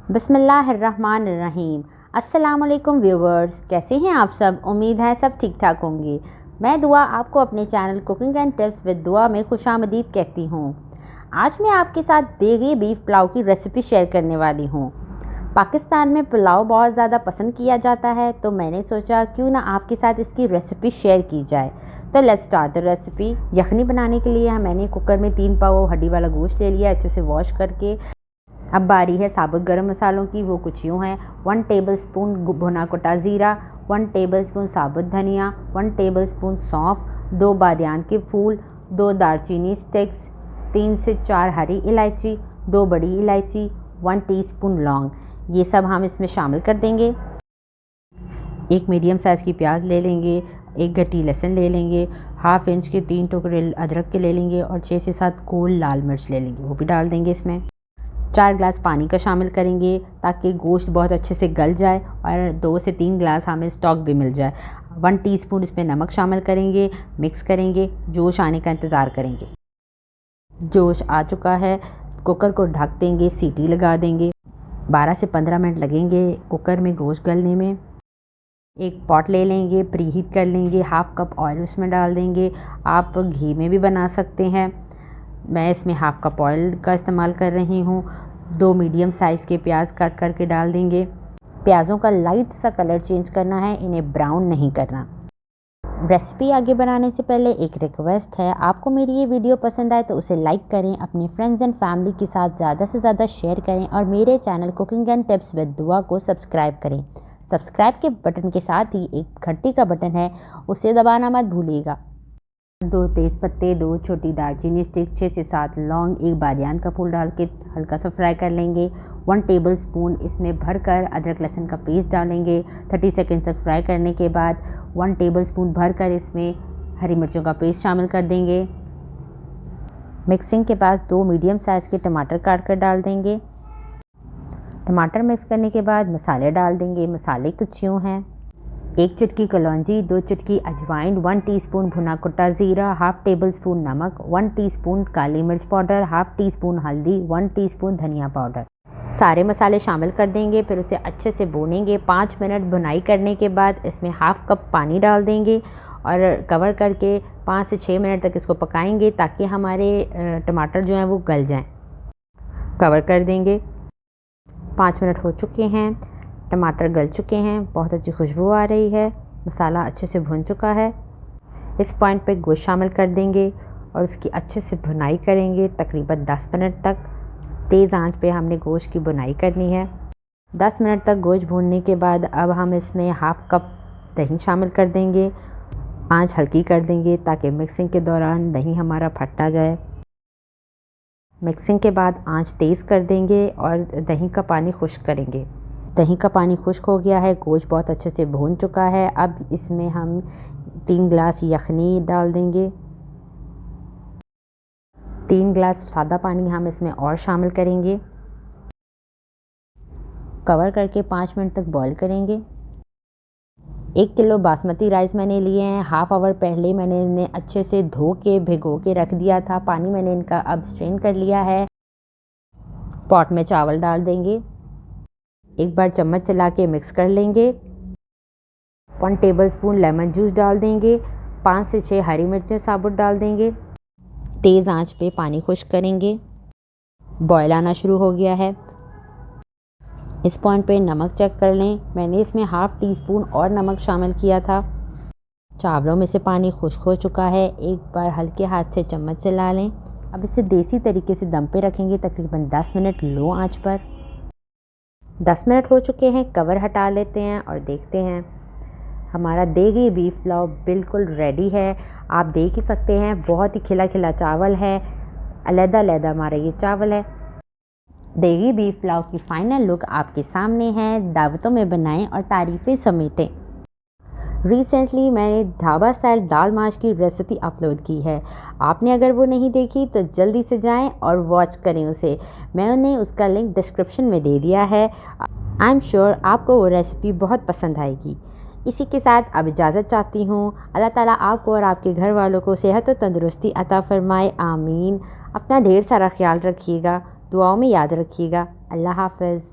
बिस्मिल्लाहिर्रहमानिर्रहीम। अस्सलामुअलैकुम व्यूवर्स, कैसे हैं आप सब। उम्मीद है सब ठीक ठाक होंगे। मैं दुआ आपको अपने channel cooking and tips with दुआ में खुशामदीद कहती हूँ। आज मैं आपके साथ देगी बीफ पुलाव की रेसिपी शेयर करने वाली हूँ। पाकिस्तान में पुलाव बहुत ज़्यादा पसंद किया जाता है, तो मैंने सोचा क्यों ना आपके साथ इसकी रेसिपी शेयर की जाए। तो लेट्स स्टार्ट द रेसिपी। यखनी बनाने के लिए मैंने कुकर में 3 पाव हड्डी वाला गोश्त ले लिया, अच्छे से वॉश करके। अब बारी है साबुत गरम मसालों की, वो कुछ यूँ हैं। 1 टेबलस्पून भुना कुटा ज़ीरा, 1 टेबलस्पून साबुत धनिया, 1 टेबलस्पून सौंफ, 2 बादियान के फूल, 2 दालचीनी स्टिक्स, 3 से 4 हरी इलायची, 2 बड़ी इलायची, 1 टीस्पून लौंग। ये सब हम इसमें शामिल कर देंगे। एक मीडियम साइज़ की प्याज ले लेंगे, 1 गट्टी लहसुन ले लेंगे, हाफ इंच के 3 टुकड़े अदरक के ले लेंगे और 6 से 7 कोल लाल मिर्च ले लेंगे, वो भी डाल देंगे इसमें। 4 ग्लास पानी का शामिल करेंगे ताकि गोश्त बहुत अच्छे से गल जाए और 2 से 3 ग्लास हमें स्टॉक भी मिल जाए। 1 टीस्पून इसमें नमक शामिल करेंगे, मिक्स करेंगे, जोश आने का इंतज़ार करेंगे। जोश आ चुका है, कुकर को ढक देंगे, सीटी लगा देंगे। 12 से 15 मिनट लगेंगे कुकर में गोश्त गलने में। एक पॉट ले लेंगे, प्रीहीट कर लेंगे, हाफ़ कप ऑयल उसमें डाल देंगे। आप घी में भी बना सकते हैं, मैं इसमें हाफ़ कप ऑयल का इस्तेमाल कर रही हूँ। 2 मीडियम साइज़ के प्याज कट करके डाल देंगे। प्याज़ों का लाइट सा कलर चेंज करना है, इन्हें ब्राउन नहीं करना। रेसिपी आगे बढ़ाने से पहले एक रिक्वेस्ट है, आपको मेरी ये वीडियो पसंद आए तो उसे लाइक करें, अपने फ्रेंड्स एंड फैमिली के साथ ज़्यादा से ज़्यादा शेयर करें और मेरे channel cooking and tips with दुआ को सब्सक्राइब करें। सब्सक्राइब के बटन के साथ ही एक घंटी का बटन है, उसे दबाना मत भूलिएगा। 2 तेज़ पत्ते, 2 छोटी दालचीनी स्टिक, 6 से 7 लौंग, 1 बादियान का फूल डाल के हल्का सा फ्राई कर लेंगे। 1 टेबलस्पून इसमें भरकर अदरक लहसुन का पेस्ट डालेंगे। 30 सेकंड तक फ्राई करने के बाद 1 टेबलस्पून भरकर इसमें हरी मिर्चों का पेस्ट शामिल कर देंगे। मिक्सिंग के बाद 2 मीडियम साइज़ के टमाटर काट कर डाल देंगे। टमाटर मिक्स करने के बाद मसाले डाल देंगे। मसाले कुछ यूँ हैं: 1 चुटकी कलौंजी, 2 चुटकी अजवाइन, 1 टीस्पून भुना कुटा ज़ीरा, हाफ़ टेबल स्पून नमक, 1 टीस्पून काली मिर्च पाउडर, हाफ़ टीस्पून हल्दी, 1 टीस्पून धनिया पाउडर। सारे मसाले शामिल कर देंगे, फिर उसे अच्छे से भूनेंगे। 5 मिनट भुनाई करने के बाद इसमें हाफ़ कप पानी डाल देंगे और कवर करके 5 से 6 मिनट तक इसको पकाएंगे ताकि हमारे टमाटर जो हैं वो गल जाएं। कवर कर देंगे। 5 मिनट हो चुके हैं, टमाटर गल चुके हैं, बहुत अच्छी खुशबू आ रही है, मसाला अच्छे से भुन चुका है। इस पॉइंट पे गोश्त शामिल कर देंगे और उसकी अच्छे से भुनाई करेंगे तकरीबन 10 मिनट तक। तेज़ आंच पे हमने गोश्त की भुनाई करनी है। 10 मिनट तक गोश्त भूनने के बाद अब हम इसमें हाफ़ कप दही शामिल कर देंगे। आंच हल्की कर देंगे ताकि मिक्सिंग के दौरान दही हमारा फट ना जाए। मिक्सिंग के बाद आंच तेज़ कर देंगे और दही का पानी खुश्क करेंगे। दही का पानी खुश्क हो गया है, गोश्त बहुत अच्छे से भून चुका है। अब इसमें हम 3 ग्लास यखनी डाल देंगे। 3 ग्लास सादा पानी हम इसमें और शामिल करेंगे। कवर करके 5 मिनट तक बॉईल करेंगे। 1 किलो बासमती राइस मैंने लिए हैं। हाफ़ आवर पहले मैंने इन्हें अच्छे से धो के भिगो के रख दिया था। पानी मैंने इनका अब स्ट्रेन कर लिया है। पॉट में चावल डाल देंगे, एक बार चम्मच चला के मिक्स कर लेंगे। 1 टेबलस्पून लेमन जूस डाल देंगे। 5 से 6 हरी मिर्चें साबुत डाल देंगे। तेज़ आंच पे पानी खुश्क करेंगे। बॉयल आना शुरू हो गया है। इस पॉइंट पे नमक चेक कर लें, मैंने इसमें हाफ़ टीस्पून और नमक शामिल किया था। चावलों में से पानी खुश्क हो चुका है, एक बार हल्के हाथ से चम्मच चला लें। अब इसे देसी तरीके से दम पे रखेंगे तकरीबन 10 मिनट लो आंच पर। 10 मिनट हो चुके हैं, कवर हटा लेते हैं और देखते हैं हमारा देगी बीफ पुलाव बिल्कुल रेडी है। आप देख ही सकते हैं, बहुत ही खिला खिला चावल है, अलग-अलग हमारा ये चावल है। देगी बीफ पुलाव की फ़ाइनल लुक आपके सामने है। दावतों में बनाएं और तारीफ़ें समेटें। रिसेंटली मैंने ढाबा स्टाइल दाल माश की रेसिपी अपलोड की है, आपने अगर वो नहीं देखी तो जल्दी से जाएं और वॉच करें उसे। मैंने उसका लिंक डिस्क्रिप्शन में दे दिया है। आई एम श्योर आपको वो रेसिपी बहुत पसंद आएगी। इसी के साथ अब इजाज़त चाहती हूँ। अल्लाह ताला आपको और आपके घर वालों को सेहत और तंदुरुस्ती अता फ़रमाए, आमीन। अपना ढेर सारा ख्याल रखिएगा, दुआओं में याद रखिएगा। अल्लाह हाफ़िज़।